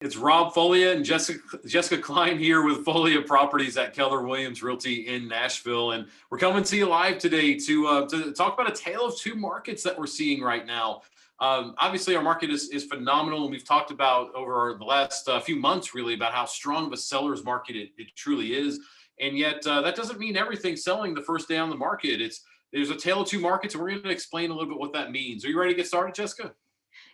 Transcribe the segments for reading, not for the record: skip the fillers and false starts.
It's Rob Foglia and Jessica Klein here with Foglia Properties at Keller Williams Realty in Nashville, and we're coming to you live today to talk about a tale of two markets that we're seeing right now. Obviously, our market is phenomenal, and we've talked about over the last few months really about how strong of a seller's market it truly is, and yet that doesn't mean everything's selling the first day on the market. There's a tale of two markets, and we're going to explain a little bit what that means. Are you ready to get started, Jessica?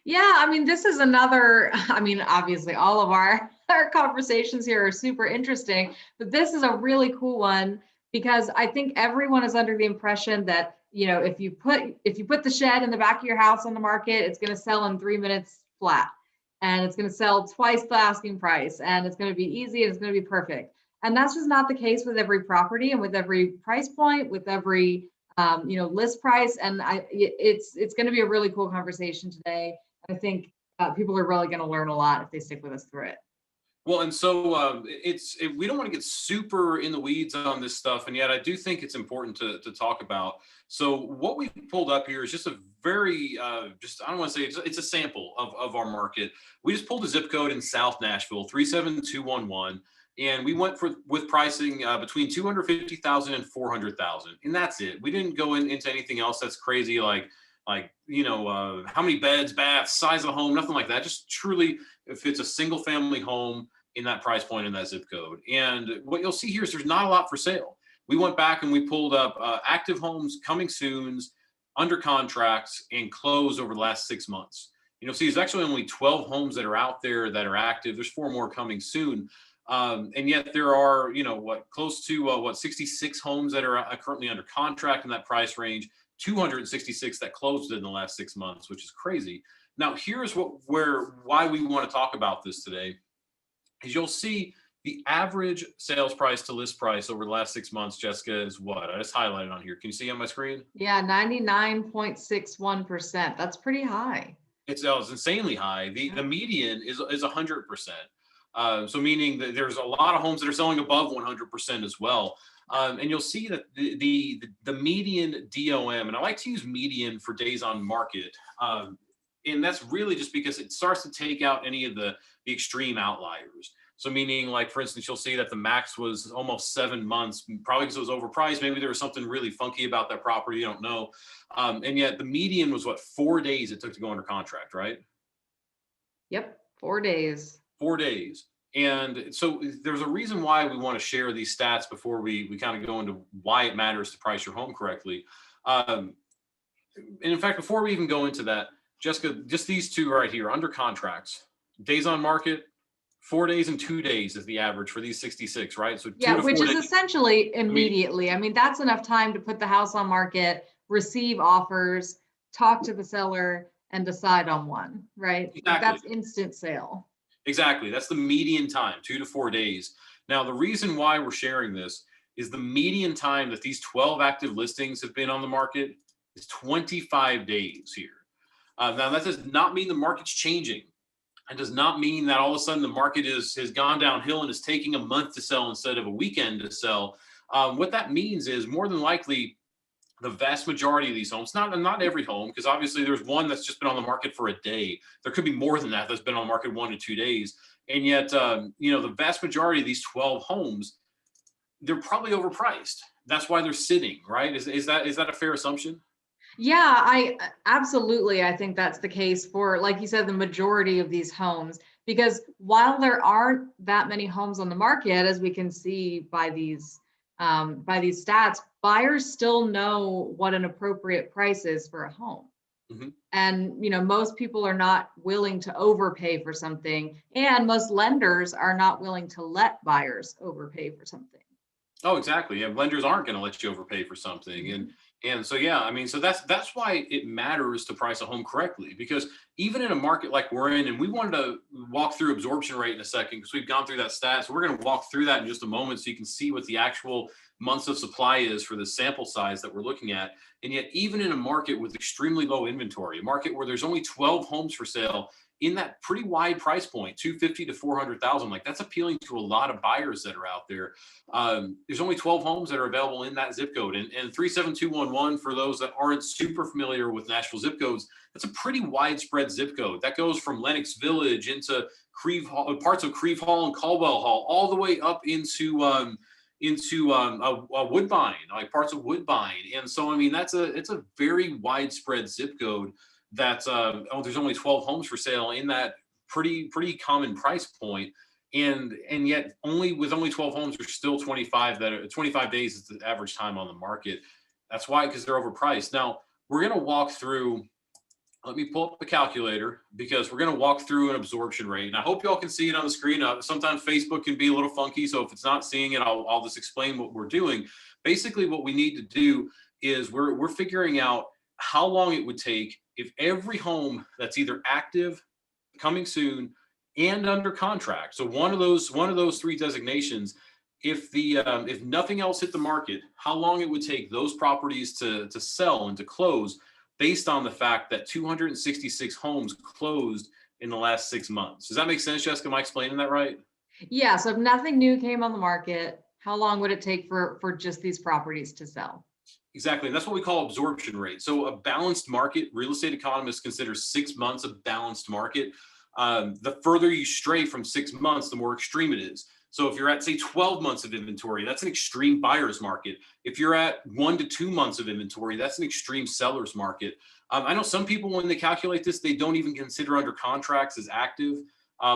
Yeah, I mean, this is another, obviously all of our conversations here are super interesting, but this is a really cool one because I think everyone is under the impression that, if you put the shed in the back of your house on the market, it's going to sell in 3 minutes flat, and it's going to sell twice the asking price, and it's going to be easy, and it's going to be perfect. And that's just not the case with every property and with every price point, with every list price. And it's going to be a really cool conversation today. I think people are really going to learn a lot if they stick with us through it. Well, and so we don't want to get super in the weeds on this stuff, and yet I do think it's important to talk about. So what we pulled up here is just a very, I don't want to say it's a sample of our market. We just pulled a zip code in South Nashville, 37211, and we went with pricing between 250,000 and 400,000, and that's it. We didn't go into anything else that's crazy like how many beds, baths, size of the home, nothing like that. Just truly, if it's a single family home in that price point in that zip code. And what you'll see here is there's not a lot for sale. We went back and we pulled up active homes, coming soons, under contracts, and closed over the last 6 months. See, there's actually only 12 homes that are out there that are active. There's 4 more coming soon. And yet there are, close to 66 homes that are currently under contract in that price range. 266 that closed in the last 6 months, which is crazy. Now, here's why we want to talk about this today, is you'll see the average sales price to list price over the last 6 months, Jessica, is what? I just highlighted on here. Can you see on my screen? Yeah, 99.61%. That's pretty high. It's insanely high. The median is 100%. So meaning that there's a lot of homes that are selling above 100% as well. And you'll see that the median DOM, and I like to use median for days on market, and that's really just because it starts to take out any of the extreme outliers. So meaning, like, for instance, you'll see that the max was almost 7 months, probably because it was overpriced. Maybe there was something really funky about that property, you don't know. And yet the median was 4 days it took to go under contract, right? Yep, 4 days. 4 days. And so there's a reason why we want to share these stats before we kind of go into why it matters to price your home correctly. And in fact, before we even go into that, Jessica, just these two right here, under contracts, days on market, 4 days and 2 days is the average for these 66, right? So yeah, which is essentially immediately. I mean, that's enough time to put the house on market, receive offers, talk to the seller, and decide on one, right? Exactly. That's instant sale. Exactly. That's the median time, 2 to 4 days. Now, the reason why we're sharing this is the median time that these 12 active listings have been on the market is 25 days here. Now, that does not mean the market's changing. It does not mean that all of a sudden the market has gone downhill and is taking a month to sell instead of a weekend to sell. What that means is more than likely the vast majority of these homes, not every home, because obviously there's one that's just been on the market for a day. There could be more than that that's been on the market 1 to 2 days. And yet, the vast majority of these 12 homes, they're probably overpriced. That's why they're sitting, right? Is that a fair assumption? Yeah, I think that's the case for, like you said, the majority of these homes, because while there aren't that many homes on the market, as we can see by these stats, buyers still know what an appropriate price is for a home. Mm-hmm. And, most people are not willing to overpay for something, and most lenders are not willing to let buyers overpay for something. Oh, exactly. Yeah, lenders aren't going to let you overpay for something. Mm-hmm. And so, yeah, I mean, so that's why it matters to price a home correctly, because even in a market like we're in, and we wanted to walk through absorption rate in a second, because we've gone through that stat. So we're going to walk through that in just a moment so you can see what the actual months of supply is for the sample size that we're looking at. And yet, even in a market with extremely low inventory, a market where there's only 12 homes for sale in that pretty wide price point, 250 to 400,000, like that's appealing to a lot of buyers that are out there. There's only 12 homes that are available in that zip code, and 37211, for those that aren't super familiar with Nashville zip codes, that's a pretty widespread zip code. That goes from Lenox Village into parts of Creve Hall and Caldwell Hall, all the way up into Woodbine, like parts of Woodbine. And so, I mean, it's a very widespread zip code that's, there's only 12 homes for sale in that pretty common price point. And yet only 12 homes are still 25 days is the average time on the market. That's why, because they're overpriced. Now we're going to walk through, let me pull up the calculator, because we're going to walk through an absorption rate. And I hope y'all can see it on the screen. Sometimes Facebook can be a little funky. So if it's not seeing it, I'll just explain what we're doing. Basically, what we need to do is we're figuring out how long it would take if every home that's either active, coming soon, and under contract. So one of those three designations, if nothing else hit the market, how long it would take those properties to sell and to close, based on the fact that 266 homes closed in the last 6 months. Does that make sense, Jessica? Am I explaining that right? Yeah. So if nothing new came on the market, how long would it take for just these properties to sell? Exactly. And that's what we call absorption rate. So a balanced market, real estate economists consider 6 months a balanced market. The further you stray from 6 months, the more extreme it is. So if you're at, say, 12 months of inventory, that's an extreme buyer's market. If you're at 1 to 2 months of inventory, that's an extreme seller's market. I know some people, when they calculate this, they don't even consider under contracts as active,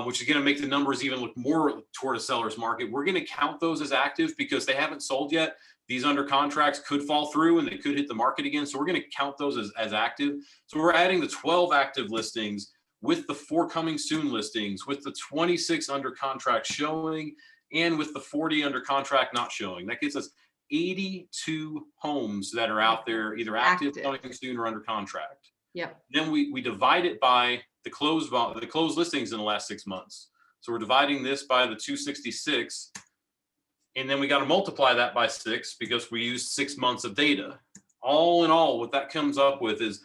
which is going to make the numbers even look more toward a seller's market. We're going to count those as active because they haven't sold yet. These under contracts could fall through and they could hit the market again. So we're going to count those as active. So we're adding the 12 active listings with the 4 coming soon listings, with the 26 under contract showing, and with the 40 under contract not showing. That gets us 82 homes that are out there, either active, coming soon, or under contract. Yep. Then we divide it by the closed listings in the last 6 months. So we're dividing this by the 266, and then we got to multiply that by 6 because we use 6 months of data. All in all, what that comes up with is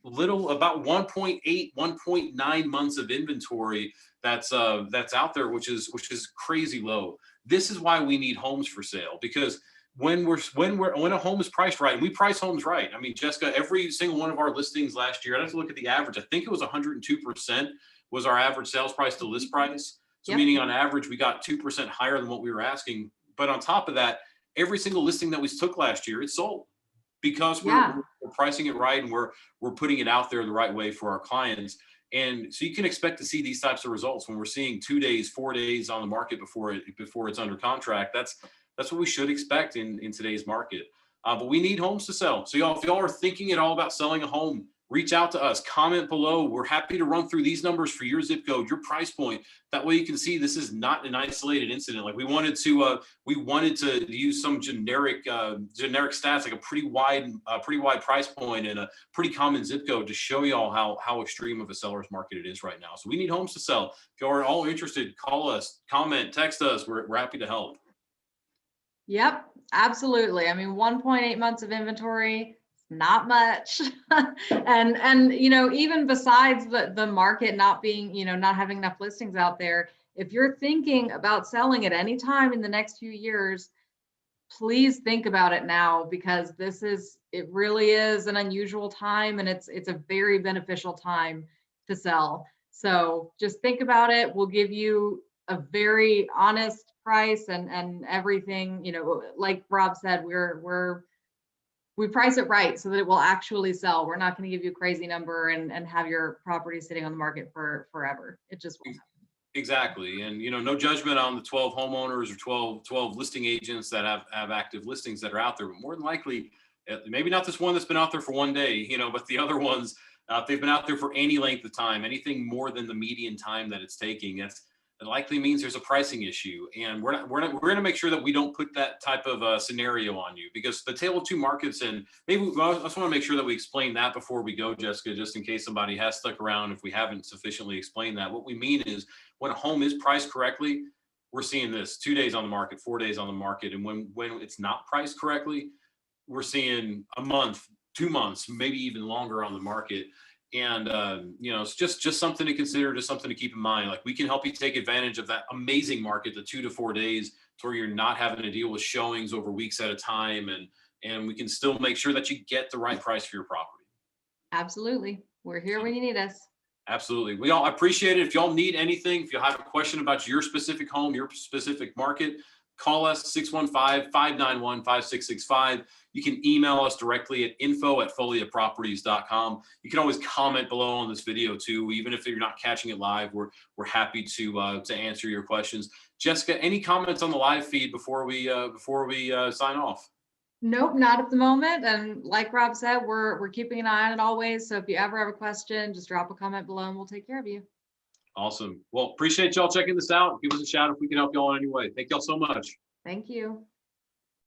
about 1.8, 1.9 months of inventory that's out there, which is crazy low. This is why we need homes for sale, because when a home is priced right, and we price homes right. I mean, Jessica, every single one of our listings last year, I'd have to look at the average. I think it was 102% was our average sales price to list price. So meaning on average, we got 2% higher than what we were asking. But on top of that, every single listing that we took last year, it sold, because we're pricing it right, and we're putting it out there the right way for our clients. And so you can expect to see these types of results when we're seeing 2 days, 4 days on the market before it's under contract. That's what we should expect in today's market. But we need homes to sell. So y'all, if y'all are thinking at all about selling a home, reach out to us, comment below. We're happy to run through these numbers for your zip code, your price point. That way you can see this is not an isolated incident. Like we wanted to use some generic stats, like a pretty wide price point and a pretty common zip code, to show y'all how extreme of a seller's market it is right now. So we need homes to sell. If y'all are all interested, call us, comment, text us. We're happy to help. Yep, absolutely. I mean, 1.8 months of inventory, not much. and even besides the market not being, not having enough listings out there, if you're thinking about selling at any time in the next few years, please think about it now, because it really is an unusual time, and it's a very beneficial time to sell. So just think about it. We'll give you a very honest price and everything, like Rob said, we price it right so that it will actually sell. We're not going to give you a crazy number and have your property sitting on the market for forever. It just won't happen. Exactly. And, no judgment on the 12 homeowners or 12 listing agents that have active listings that are out there, but more than likely, maybe not this one that's been out there for 1 day, but the other ones, if they've been out there for any length of time, anything more than the median time that it's taking, it likely means there's a pricing issue. And we're going to make sure that we don't put that type of scenario on you, because the tale of two markets, and maybe I just want to make sure that we explain that before we go, Jessica, just in case somebody has stuck around if we haven't sufficiently explained that. What we mean is, when a home is priced correctly, we're seeing this 2 days on the market, 4 days on the market. And when it's not priced correctly, we're seeing a month, 2 months, maybe even longer on the market. And it's just something to consider, just something to keep in mind. Like, we can help you take advantage of that amazing market, the 2 to 4 days, to where you're not having to deal with showings over weeks at a time, and we can still make sure that you get the right price for your property. Absolutely. We're here when you need us. Absolutely. We all appreciate it. If y'all need anything, if you have a question about your specific home, your specific market, call us 615-591-5665. You can email us directly at info@foliaproperties.com. You can always comment below on this video too. Even if you're not catching it live, we're happy to answer your questions. Jessica, any comments on the live feed before we sign off? Nope, not at the moment. And like Rob said, we're keeping an eye on it always. So if you ever have a question, just drop a comment below and we'll take care of you. Awesome. Well, appreciate y'all checking this out. Give us a shout if we can help y'all in any way. Thank y'all so much. Thank you.